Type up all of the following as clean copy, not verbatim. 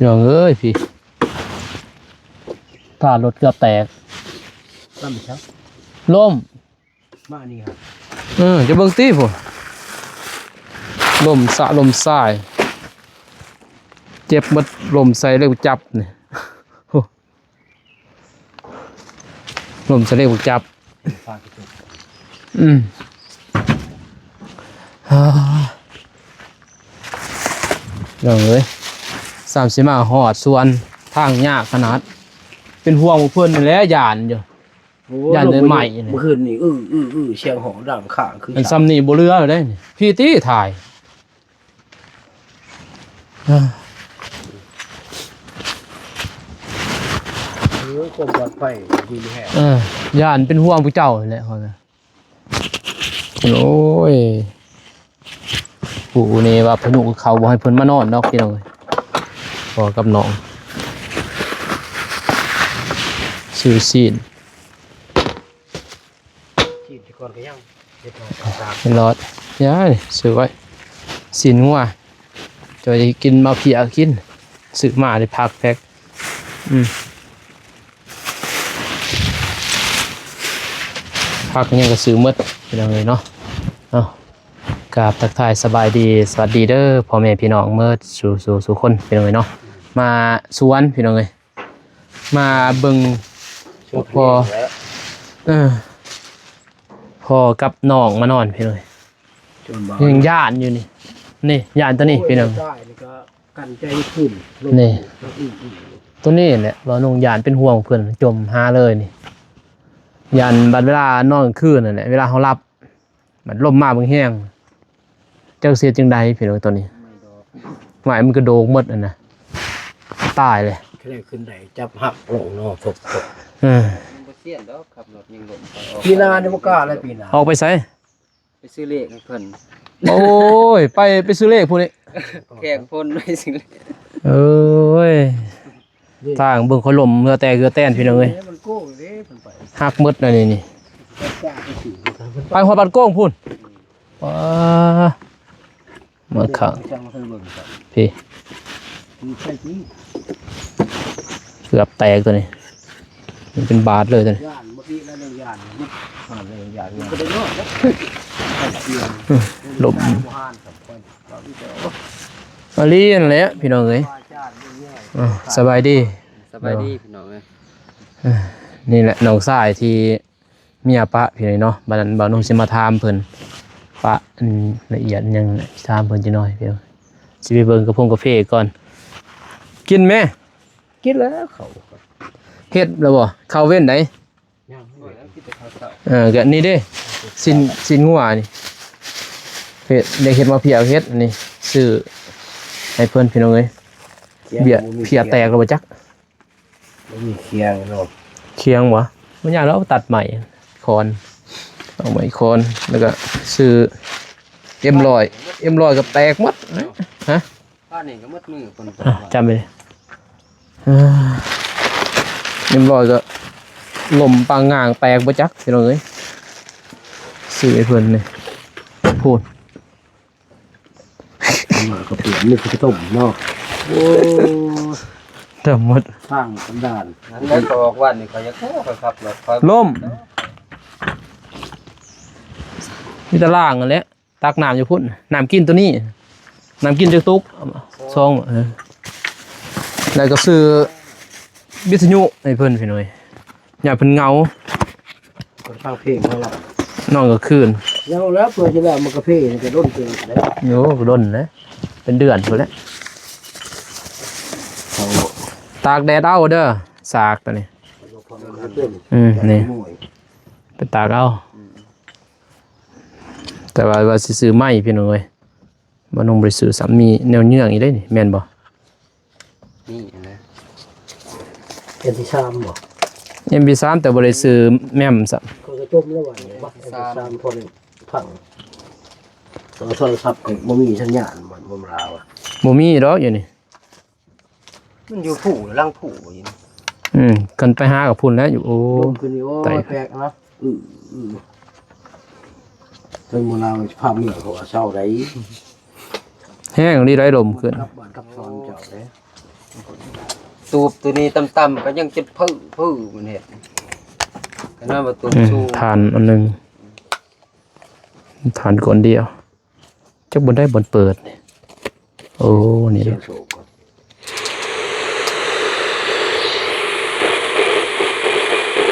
น้องเอ้ยพี่ถ้ารถเกือบแตกล่ำครับล่มมานี่ครับจะเบิ่งตีผมลมสะลมสายเจ็บมัดลมใส่เรียกจับเนี่ยลมใส่เรียกจับน้องเอ้ย35หอดส่วนทางยากขนาดเป็นห่วงเพื่อนนี่แหละยานอยู่ยานเลยใหม่เมื่อคืนนี่เชียงหอดังข้างคือเป็นซ้ำนี่บ่เรือเลยพี่ตี้ถ่ายคมปลอดภัยดีแฮะยานเป็นห่วงผู้เจ้าแหละเขานะโอ้ยปู่นี่ว่าพนุเขาบ่ให้เพิ่นมานอนเนาะพี่น้องพอกับน้องชื่อซีนก่อนก็ยังเป็นรอดย้ายซื้อไว้สินงัวจะกินมาเพียกินซื้อมาได้พักแพ็กพักยังก็ซื้อหมดเป็นยังไงเนาะกราบทักทายสบายดีสวัสดีเด้อพ่อแม่พี่น้องเมื่อสู่คนเป็นยังไงเนาะมาสวนพี่น้องเลยมาเบิ่งพอกับน้องมานอนพี่เลยยังย่านอยู่นี่ย่านตัวนี้พี่น้องกันใจขึ้นนี่ตัวนี้แหละเราน้องย่านเป็นห่วงเพื่อนจมหาเลยนี่ย่านบัดเวลานอนคืนนั่นแหละเวลาเขาหลับมันลมมาบางแห้งเจ้าเสียจึงใดพี่น้องตัวนี้หมายมันกระโดกหมดนะตายเลยแค่ขึ้นไหนจับหักลงนอกถกปีนาเนี่ยมันกล้าอะไรปีนาออกไปใส่ไปซื้อเลขให้เพิ่นโอ้ยไปซื้อเลขพวกนี้แข่งพ่นไปซื้อเลขทางเบิ่งเขาลมเมื่อแต่เกือแต้นพี่น้องเอ้ยหักมืดนะนี่ไปหัวบัดโก้งพุ่นว้ามาขังพี่เกือบแตกตัวนี้มันเป็นบาทเลยตัวนี้ลมมาลีนเลยพี่น้องเอ้ยสบายดีพี่น้องเอ้ยนี่แหละน้องสายที่เมียปะพี่น้องเนาะบ้านน้องสิมาถามเพิ่นปะละเอียดยังถามเพิ่นจะน้อยพี่น้องสิไปเบิ่งกระพงกาแฟก่อนกินไหมกินแล้วเขาเฮ็ดแล้วบ่ข้าวเว้นไหนก็นี่เด้สินงัวนี่เฮ็ดได้เฮ็ดมาเพียเฮ็ดนี่ซื้อให้เพิ่นพี่น้องเอ้ยเบียเพียแตกแล้วบ่จักมีเคียงเนาะเคียงบ่มันยากแล้วตัดใหม่คอนเอาใหม่คอนแล้วก็ซื้อM100 กับแตกหมดฮะบ้านนี่ก็หมดมือคนจำไปเลยM100ก็ลมปางงางแตกบ่จักพี่น้องเอ้ยซื้อให้เพิ่นนี่พูดมาก็เปลี่ยนนี่คือต้มเนาะโอ้เต็มหมดทางสันดานนั้นได้ก็ออกวันนี่ก็จะครับรถล่มมีตะล่างนั่นแหละตักน้ำอยู่พุ่นน้ำกินตัวนี้น้ำกินจากตุ๊กซองแล้วก็ซื้อวิทยุให้เพิ่นพี่น้อยอย่าเพิ่นเงาคนฟังเพลงเท่าไหร่นอนก็คืนยังแล้วเพื่อจะแล้วมันกาแฟนี่จะร่นเกินแล้วโย่ร่นนะเป็นเดือนพุ่นแล้วตากแดดเอาเด้อสากตัวนี้นี่เป็นตากเอาแต่ว่าสิซื้อไม้พี่น้องเอ้ยบ่นงบ่ได้ซื้อสามีแนวเยื่องอีได้นี่แม่นบ่นี่นะเป็นที่3บ่ MP3 แต่บ่ได้ซื้อแม่มซะก็จะจมแล้วว่าบ่3พอได้พังโทรศัพท์บ่มีสัญญาณบ่ลาวอ่ะบ่มีดอกอยู่นี่มันอยู่ผู้ลังผู้อยู่กันไปหากับพุ่นแล้วอยู่โอ้คือนี่โอ้แปลกเนาะเรื่องโบราณภาพเหนือเขาเศร้าได้แห้งนี่ได้ลมขึ้นกับซอนเจ้าเลย ตูบตัวนี้ต่ำๆก็ยังจะพื้มันเห็ดก็น่าว่าตูบสูง ฐานอันหนึงฐานก่อนเดียวจักบนได้บนเปิดโอ้นี่ เสีย เด้ งโศกก่อน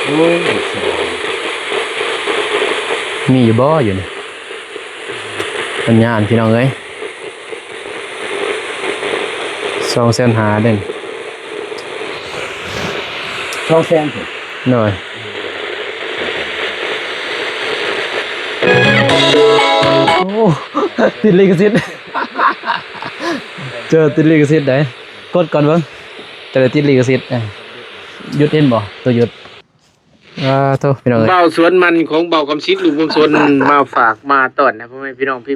โอ้ยสอง มีอยู่บ่อยู่นี่ปัญญาณพี่น้องเอ้ย200,000เด่น ช่องแซงผม หน่อยโอ้ติดลิขสิทธิ์ เจอติดลิขสิทธิ์ได้กดก่อนเบิ่งจะได้ติดลิขสิทธิ์หยุดเห็นบ่ตัวหยุดโทษพี่น้องเอ้ย เบาสวนมันของเบาคำชิดลุงคำสวนมาฝากมาต้อนนะพ่อแม่พี่น้องพี่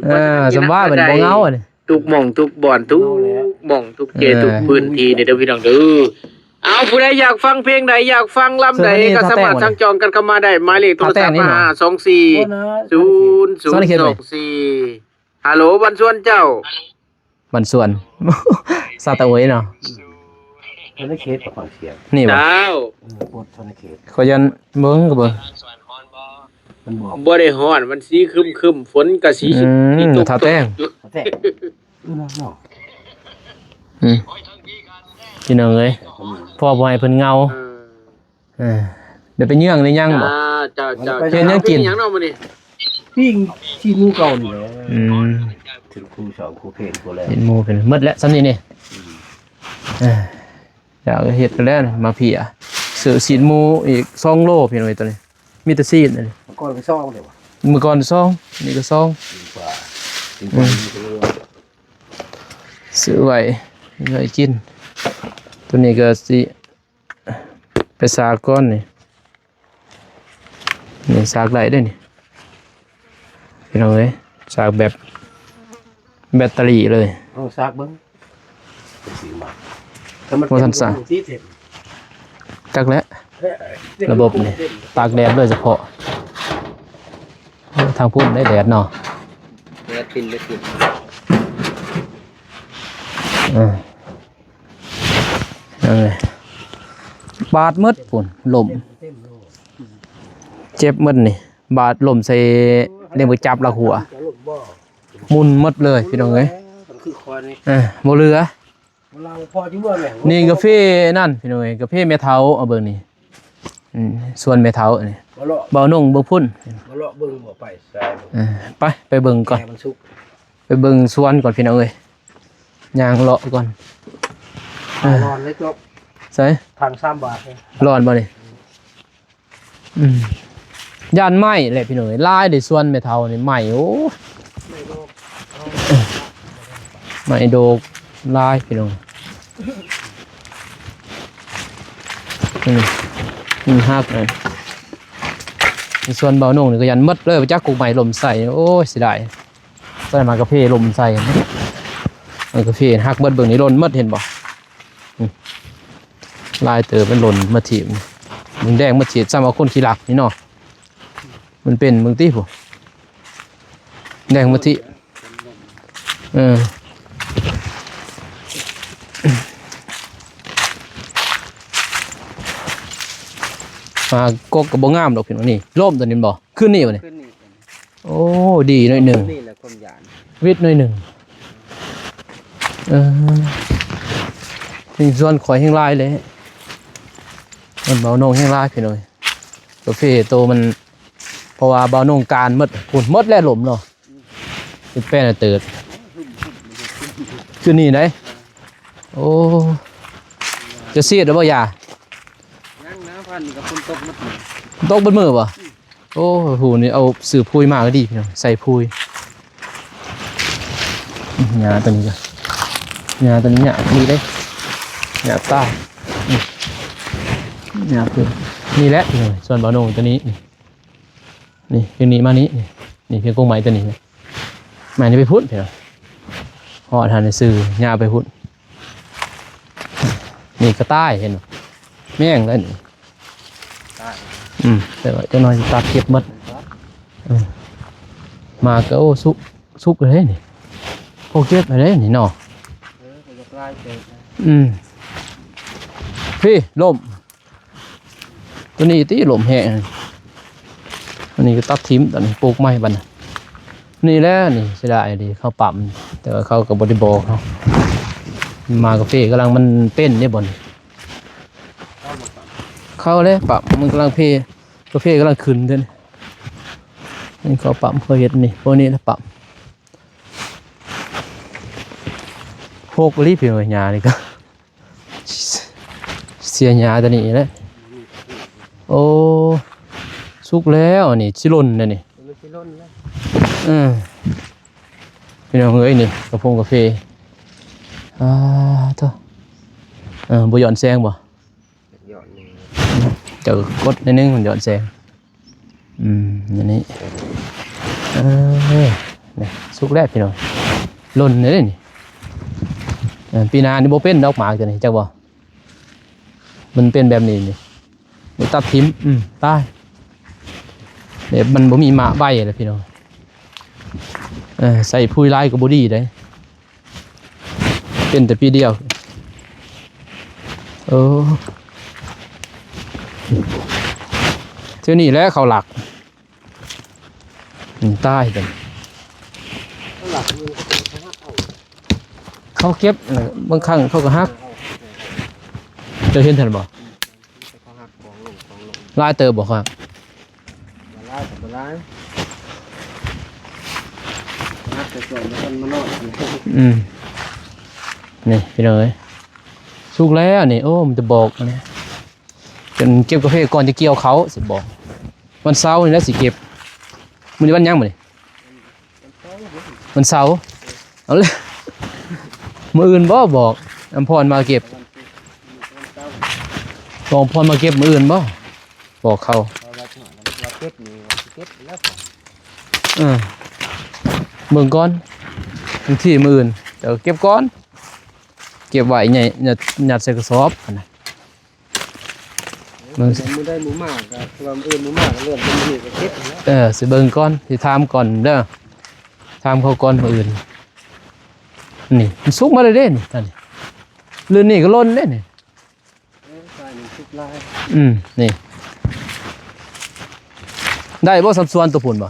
สำว่าเป็นบ่เหงาอ่ะนี่ ทุกหม่องทุกบ่อนทุกหม่องทุกเจทุกพื้นที่เด้อพี่น้องเด้อเอาผู้ใดอยากฟังเพลงใดอยากฟังลำใดก็สามารถสั่งจองกันเข้ามาได้หมายเลขโทรศัพท์มา5240024ฮัลโหลบันสวนเจ้า มันส่วน ซาตะโอยเนาะ ธนเขตกับฝั่งเสียง นี่บ่ เจ้า ปดธนเขต ขอยันเบิ่งก็เบิ่ง มันบอก บ่ได้ฮ้อนมันสีครึมๆฝนก็สี ทาแต้ง แต่น้อง พี่น้องเอ้ยพ่อบ่ให้เพิ่นเงาเดี๋ยวไปเยื่องได้ยังบ่ เจ้า เฮ็ดหยังกิน หยังเนาะมื้อนี้ ปิ้งที่งูเก่านี่แหละ ม ถึงครูสอนครูเพลงกูแล้ว เห็นหมูเป็นหมดแล้วซ้ำนี่นี่อยากเฮ็ดกันแล้วนะมาพี่อ่ะซื้อซีนหมูอีก2โลพี่น้องเอ้ยตัวนี้มีแต่ซีนอันนี้ ก่อนไปซ่องเลยวะ เมื่อก่อน2นี่ก็2 ดีกว่าดีกว่าดีกว่า ซื้อไว้กิน ตัวนี้ก็สิไปสากก้อนนี่สากไหลได้นี่พี่น้องเอ้ยสากแบบแบตเตอรี่เลย เอาซากเบิ้งเป็นสีมาถ้ามันที่เสร็จ จักแล้วระบบนี่ตากแดดโดยเฉพาะทางพุ่นได้แดดเนาะ เดี๋ยวกินได้กิน นั่นเลยบาดมืดพุ่นลมเจ็บมืดนี่บาดลมใส่เรียกว่าจับละหัวมุนมืดเลยพี่น้องเอ้ย มันคือคอนี่ บ่เหลือ เราพอจิ้มว่าแหละ นี่กาแฟนั่นพี่น้องเอ้ยกาแฟเมทัลเอาเบิ่งนี่ส่วนเมทัลนี่ มาเลาะ เบานุ่งบ่พุ่น มาเลาะเบิ้งบ่ไปใส่ ไปเบิ่งก่อน มันสุก ไปเบิ่งสวนก่อนพี่น้องเอ้ยย่างเลาะก่อน นอนเลยจบ ใส่ ทาง3 บาท ร้อนบ่นี่ย่านไหม้แหละพี่น้องเอ้ยลายได้ส่วนเมทัลนี่ไหม้โอ้ไหม้โดกลายพี่น้องฮักเลยในส่วนเบาหนุ่งนี่ก็ยันมัดเลยไปจักกุกใหม่ลมใส่โอ้ยเสียดายใส่มากาแฟลมใส่กาแฟฮักเบิดเบิ่งนี่หล่นมัดเห็นบ่ลายเต๋อมันหล่นมาถีบมึงแดงมาถีบซ้ำเอาคนขี้หลักนี่เนาะมันเป็นมึงตีผู้แดงมาถีมากกกับบ่งามดอกพี่น้องนี่ร่มตัวนี้บ่ขึ้นนี่บ่นี่ ขึ้นนี่ โอ้ดีหน่อยหนึ่ง นี่แหละความหยาน วิทย์หน่อยหนึ่งเป็นส่วนข่อยแห้งลายเลยมันเบาโหนงแห้งลายพี่น้องกาแฟโตมันเพราะว่าเบาโหนงการหมดขุ่นหมดแล้วหล่มเนาะเป็นแป้นเติร์ดขึ้นนี่ไหนโอ้จะเสียดหรือเปล่ายา ยังนะพันนี่กับคนตกมัดนี่ ตกบนมือป่ะโอ้โหนี่เอาสื่อพุยมาก็ดีพี่น้องใส่พุยหญ้าตัวนี้ก็หญ้าตัวนี้หญ้าดีเลยหญ้าใต้หญ้าคือนี่แหละพี่น้องส่วนบอโนตัวนี้นี่เพียงนี้มานี้นี่เพียงกุ้งไม้ตัวนี้ไม้นี่ไปพุดพี่น้องห่อทานในสื่อหญ้าไปพุดนี่ก็ใต้เห็นไหมแม่งแล้วนี่แต่ว่าเจ้าน้อยตัดเก็บหมดมาก็โอ้สุกเลยนี่โอเก็บไปเลยนี่เนาะ ก็จะกลายเป็น พี่ล่มตัวนี้ตีล่มแห้งอันนี้ก็ตัดทิมตอนนี้ปลูกไม้บัดน่ะนี่แหละนี่เสียดายดีเขาปั๊มแต่ว่าเขากับบริบอเขามากาแฟกำลังมันเป็นเนี่ยบนเข้าเลยปั๊มมันกำลังกาแฟกำลังขึ้นเด้อนี่เขาปั๊มเขาเห็ดนี่พวกนี้นะปั๊มโคกรีบอยู่หยานี่ก็เสียหยาตัวนี้แหละโอ้สุกแล้วนี่ชิลนเนี่ยนี่พี่น้องเอ้ยนี่กระพงกาแฟเถอะบ่หย่อนแซงบ่เจอกดนิดนึงมันหย่อนแซงอย่างนี้นี่สุกแล้วพี่น้องล่นเลยนี่ปีหน้านี่บ่เป็นดอกหมากตัวนี้จักบ่มันเป็นแบบนี้นี่นี่ตัดทิ่มตายเดี๋ยวมันบ่มีหมาใบเลยพี่น้องใส่พุยลายก็บ่ดีได้เป็นแต่ปีเดียวเท่านี้แหล้วเขาหลักใต้กันเขาเก็บบางครั้งเขาก็ฮักจะเห็นทันบ่ลายเติบบ่ครับนี่พี่น้องเอ้ยสุกแล้วนี่โอ้มันจะบอกนี่จนเก็บกาแฟก่อนจะเกี่ยวเขาสิบอกวันเสาร์นี่แหละสิเก็บมื้อนี้วันยังมื้อนี้วันเสาร์เอาเลยมื้ออื่นบ่บอกอำพรมาเก็บบอกพรมาเก็บมื้ออื่นบ่บอกเขาเบิ่งก่อนบางทีมื้ออื่นเดี๋ยวเก็บก่อนเก็บไว้ใหญ่ยัดใส่กระสอบนะมือได้หมูหมากกับความอื่นหมูหมากเรื่องเป็นมือกับเก็บสิเบิ่งก่อนสิถามก่อนเด้อถามเขาก่อนมื้ออื่นนี่มันสุกมาเลยเด้นี่ท่านลื่นนี่ก็ล้นเด้นี่นี่ได้บ่สัดส่วนตัวผุนบ่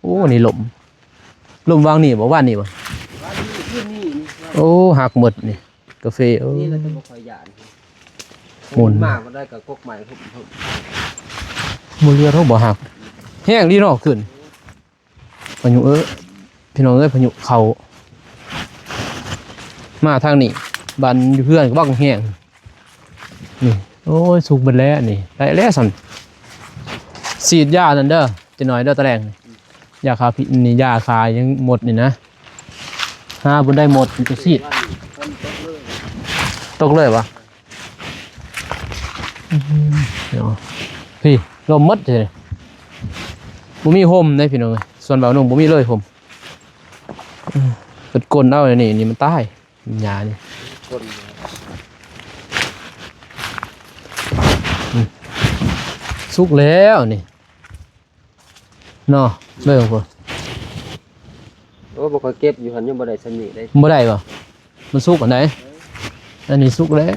โอ้นี่ลมวางนี่บ่ว่านนี่บ่โอ้หักหมดนี่กาแฟนี่เราจะบ่ค่อยหยาดหมุนมากก็ได้กับกกใหม่ทุบมือเรือเท่าบ่หักแห้งดีเนาะขึ้นพายุพี่น้องเอ้ยพายุเขามาทางนี้บันเพื่อนก็บ้างแห้งนี่โอ้ยสุกหมดแล้วนี่ได้แล้วสั่นฉีดยานั่นเด้อจะหน่อยเด้อตะแรงยาคาพิษนี่ยาคายังหมดนี่นะบนได้หมดมันจะฉีดตกเลยวะพี่ลมมัดเลยบุมีโฮมได้พี่น้องส่วนเบาหนุ่มบุมีเลยผมกดกลนเอาเลยนี่มันใต้หยานี่สุกแล้วนี่เนาะไม่ของผมโอ้บ่ค่อยเก็บอยู่หันยังบ่ได้สนิทได้บ่ได้ป่ะมันสุกอันไหนอันนี้สุกแล้ว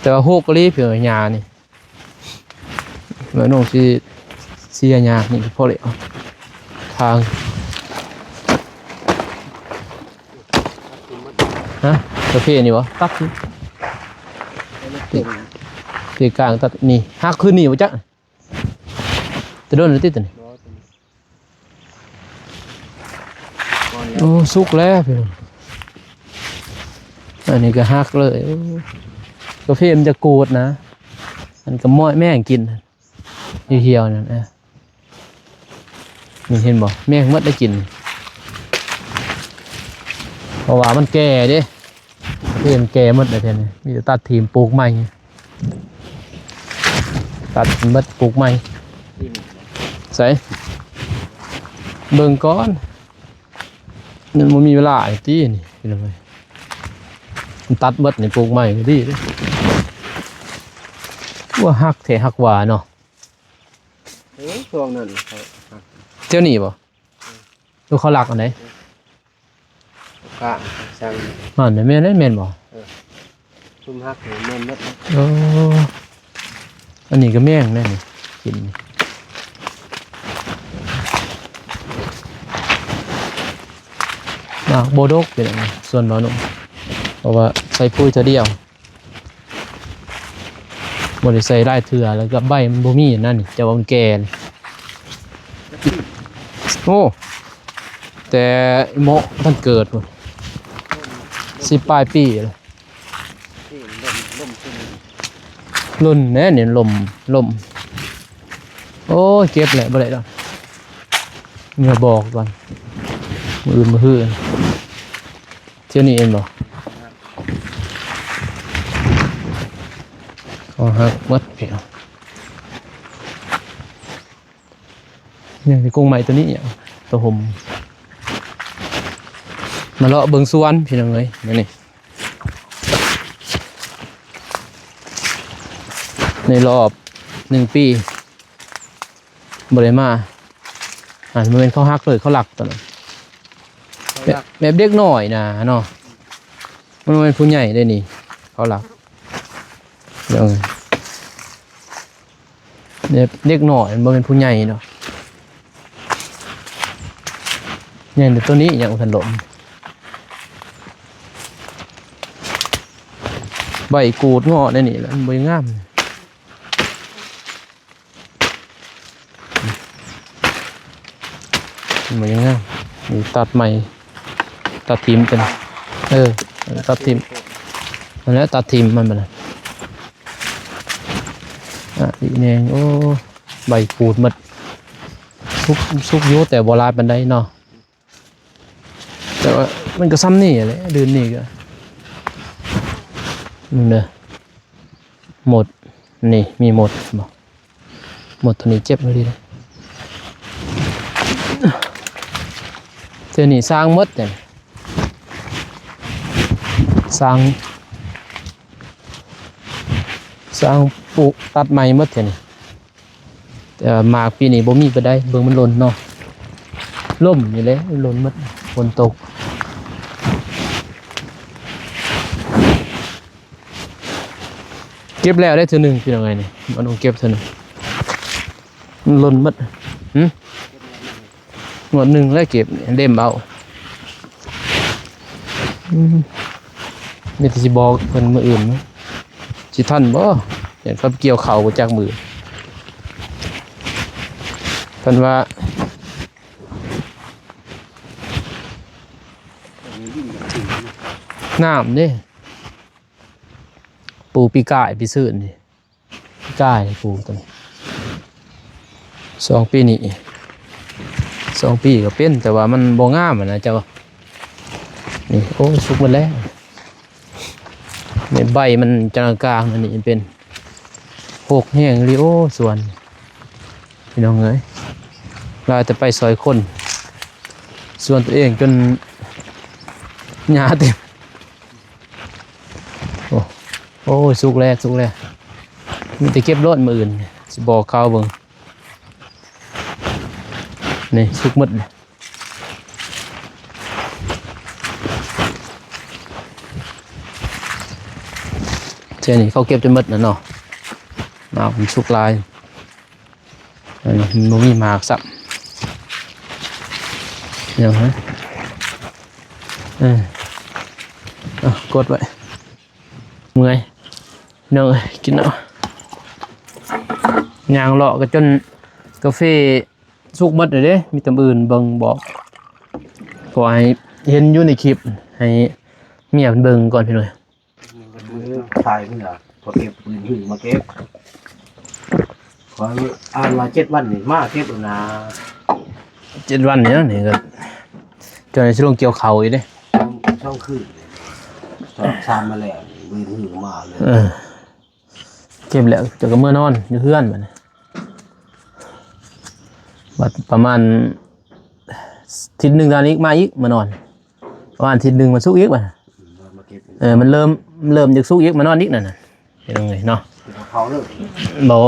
แต่ว่าโฮกรีบเผื่อหยานี่เหมือนน้องที่เสียหยานี่พอเลยทางกาแฟนี่วะตัดตีกลางตัดนี่หักขึ้นนี่วะจ๊ะจะโดนหรือติดตัวนี่โอ้สุกแล้วพี่น้องอันนี้ก็หักเลยกาแฟมันจะกูดนะมันก็ม้อยแม่งกินเหี่ยวๆนั่นนี่เห็นบ่แม่งมัดได้กินเพราะว่ามันแก่ดิเพื่อนแก่มัดเลยเพื่อนมีแต่ตัดทีมปลูกใหม่ตัดมัดปลูกใหม่ใส่เบิ่งก้อนนั่นมันมีเวลาไอ้ที่นี่เป็นยังไงมันตัดมัดในปลูกใหม่ก็ดีเลยว่าหักแถหักหวาเนาะช่วงนั้นเจ้าหนีบ่ดูเขาหลักอันไหน ข้างสั่ง อ่านแม่นได้แม่นบ่ ซุ่มฮักนี่แม่นหมดนะ โอ้อันนี้ก็แม่งแน่นี่กินนี่โบดกเป็นอะไรส่วนบ่หนุ่มเพราะว่าใส่ปุ๋ยเท่าเดียวบ่ได้ใส่ได้เถื่อแล้วก็ใบมันบ่มีนั่นนี่จะว่ามันแก่นี่โอ้แต่เหมาะท่านเกิดพุ่น10ปลายปีเลย ที่ล่มขึ้น รุ่นแน่เนี่ยลมโอ้ยเก็บแหละบ่ได้ดอกเมื่อบอกก่อนมืออื่นมือหื้อเที่ยวนี้เองบ่อ๋อฮักมัดเพียงเนี่ยที่กุ้งใหม่ตัวนี้เนี่ยตัวผมมาเลาะเบิ่งสวนพี่น้องเอ้ยนี่ในรอบ1 ปีบริมามันเป็นเขาฮักเลยเขาหลักตอนนั้นแบบเด็กหน่อยนะเนาะมันเป็นผู้ใหญ่ได้นี่เขาหลักเดี๋ยวเด็กหน่อยมันเป็นผู้ใหญ่เนาะเนี่ยเดี๋ยวตัวนี้อย่างถล่มใบกูดงอได้นี่แล้วมันใบงามมันยังไงมีตัดใหม่ตัดทิมกันตัดทิมอันนี้ตัดทิมมันไปเลยอีกเนี่ยโอ้ใบปูดมัดซุกโยแต่โบราณบันไดเนาะแต่ว่ามันก็ซ้ำนี่เลยเดือนนี่ก็นี่เด้อหมดนี่มีหมดบอกหมดตัวนี้เจ็บเลยดิเจอนี่สร้างมดเนี่ยสร้างปลูกตัดไม้มดเนี่ยแต่หมากปีนี้บ่มีไปได้เบิ่งมันหล่นเนาะล่มอยู่เลยหล่นมดฝนตกเก็บแล้วได้เท่านึงเป็นยังไงนี่มันต้องเก็บเท่านึงมันหล่นมดหมดหนึ่งแล้วเก็บเล่มเอานี่ที่บอกเพิ่นมืออื่นสิท่านบ่อย่างเขาเกี่ยวเข่าจากมือเพิ่นว่าน้ำนี่ปูปีกายปีซื่นนี่ปีกายปูตัวนี้2 ปีนี้2 ปีก็เป็นแต่ว่ามันบ่งามนะเจ้านี่โอ้สุกหมดแล้วเนี่ยใบมันจางกลางนี่เป็นโหกแห้งริโอส่วนพี่น้องเอ้ยเราจะไปซอยคนส่วนตัวเองจนหญ้าเต็มโอ้สุกแล้วมีแต่เก็บรถมืออื่นสิบอกเขาเบิ่งนี่สุกหมดเลยเช่นนี้เขาเก็บจนหมดนะเนาะผมสุกลายมันมีหมากสับอย่างนั้นกดไว้เมื่อยเนยกินเนาะยางเลาะก็จนกาแฟสุกหมดเลยเด้มีตำอื่นเบิ่งบอกขอให้เห็นอยู่ในคลิปให้เมียเบิ่งก่อนพี่หน่อย ถ่ายเพื่อพอเก็บปืนหื้อมาเก็บขออ่านมา7 วันนี่มาเก็บนะ 7 วันเนี่ยนี่ก็จนในช่วงเกี่ยวเขาอีกเด้ ช่องคืนชามมาแล้วปืนหื้อมาเลย เก็บแล้วจะก็เมื่อนอนอยู่เพื่อนมันบัดประมาณทิศหนึ่งตอนนี้มาอีกมานอนประมาณทิศหนึ่งมันสุกอีกมัน มาเก็บ มันเริ่มจากสุกอีกมานอนอีกนั่นน่ะเป็นยังไงเนาะ เขาเลย บอก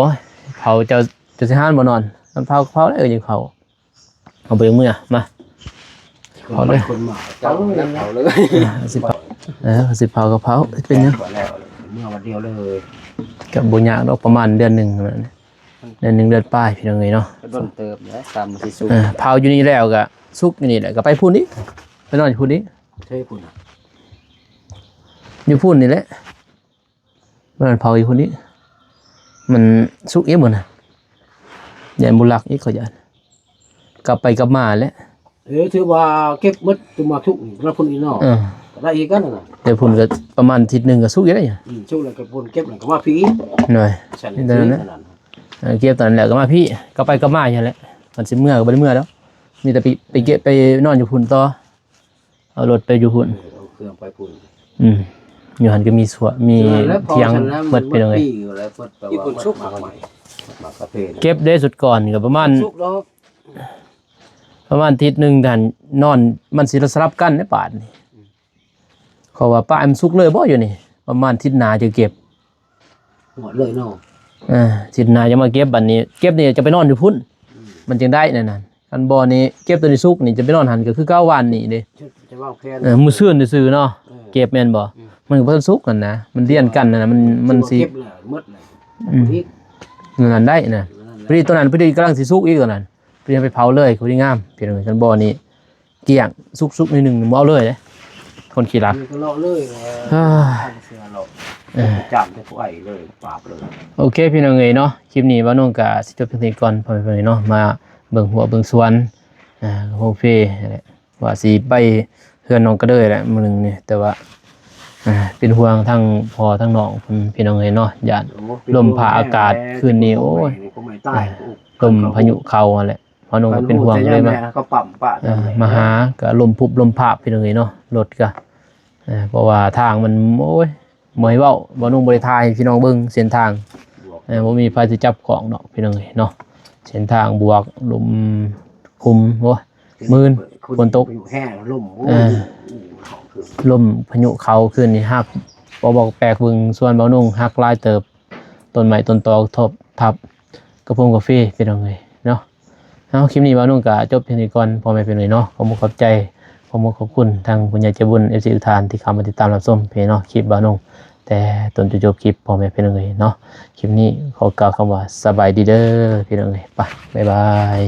เผาจะสิห้านบ่นอนมันเผาได้ยังเขาเอาไปเมื่อมา เผาเลย คนมา เจ้า เผาเลย เผาเลย สิเผาสิเผากะเพราเป็นยัง แล้วเมื่อวันเดียวเลย กับบุญยากดอกประมาณเดือนหนึ่งประมาณนั้นเดือนหนึ่งเดือนปลายพี่น้องเอ้ยเนาะ ก็โดนเติบนะตามสิสุก เผาอยู่นี่แล้วก็สุกอยู่นี่แหละก็ไปพูนนี้ไปนอนอยู่พูนนี้ ใช่คุณ อยู่พูนนี่แหละมันเผาอยู่พูนนี้ มันสุกเอ๊ะหมดนะอย่าบุลักอีกเขาอย่ากลับไปกลับมาแล้ว ถือว่าเก็บมัดตัวมาทุกแล้วคนอีนอก เออ ได้อีกกันน่ะ เดี๋ยวพูนก็ประมาณอาทิตย์หนึ่งก็สุกอยู่แล้วอย่าง ช่วงแล้วก็คนเก็บแล้วก็มาพี่ หน่อย ฉัน นี่ตอนนั้นนะ เก็บตอนนั้นแหละก็มาพี่ก็ไปก็มาอย่างนั้นแหละมันสิเมื่อก็บ่ได้เมื่อแล้วมีแต่ไปเก็บไปนอนอยู่พุ่นต่อเอารถไปอยู่พุ่น เอาเครื่องไปพุ่น อยู่หันก็มีสวนมีเทียงเบิดไปเลย ที่พุ่นชุกมาใหม่มากระเพน เก็บได้สุดก่อนก็ประมาณ ชุกแล้ว อาทิตย์หนึงท่านนอนมันสิสลับกันในป่านนี่เขาว่าป้ามันสุกเลยบ่อยู่นี่ประมาณอาทิศหน้าจะเก็บ หมดเลยเนาะ อาทิศหน้าจะมาเก็บบัดนี้ เก็บนี่จะไปนอนอยู่พุ่นมันจึงได้นั่นน่ะคันบ่นี้เก็บตัวนี้สุกนี่จะไปนอนหันก็คือ9วันนี่เด้ จะวางแผน มื้อซื่นซื่อๆเนาะเก็บแม่นบ่มันก็บ่ทันสุกกันนะมันเรียนกันนะมันสิ เก็บเลยหมดเลยที่ นั่นได้นะพอดีตัวนั้นพอดีกำลังสิสุกอีกตัวนั้นพอดีไปเผาเลยพอดีงามเปลี่ยนเหมือนกันบ่อนี้เกี่ยงสุกๆนิดนึงบ่เอาเลยเด้คนขี้รัก ก็เลาะเลย อ่า เสือเลาะจำจะผู้ไอ้เลยปราบเลย โอเคพี่น้องเอ้ยเนาะคลิปนี้ว่าน้องก็สิจบเพียงเท่านี้ก่อนพอไปเนาะมาเบิ่งหัวเบิ่งสวนโฮเฟ่นั่นแหละว่าสิไปเฮือนน้องก็เด้อแหละมื้อนึงนี่แต่ว่าเป็นห่วงทั้งพ่อทั้งน้องเพิ่นพี่น้องเอ้ยเนาะญาติลมผ่าอากาศคืนนี้โอ้ย ลมพายุเข้านั่นแหละเพราะน้องก็เป็นห่วงเลยมา ก็ปั๊มปะ มาหาก็ลมพุบลมพาบพี่น้องเอ้ยเนาะรถก็เพราะว่าทางมันโอ้ยบ่ให้เว้าบ่นุ่งบ่ได้ทายให้พี่น้องเบิ่งเส้นทางบ่มีไฟสิจับของดอกพี่น้องเอ้ยเนาะเส้นทางบวกลมคุมโอ้ยมื่นฝนตก แห้งลม ลมพายุเข้าขึ้นนี่ฮักบ่บอกแปลกเบิ่งส่วนเบานุ่งฮักหลายเติบต้นไม้ต้นตอทับกระพงกาแฟพี่น้องเอ้ยเนาะเอาคลิปนี้เบานุ่งก็จบเพียงเท่านี้ก่อนพ่อแม่พี่น้องเนาะขอบใจขอบคุณทางผู้ใหญ่ใจบุญ FC ทุกท่านที่เข้ามาติดตามรับชมเพจเนาะคลิปบ่าวนงแต่ต้นจนจบคลิปพ่อแม่พี่น้องเอ้ยเนาะคลิปนี้ขอกล่าวคำว่าสบายดีเด้อพี่น้องเอ้ยไปบ๊ายบาย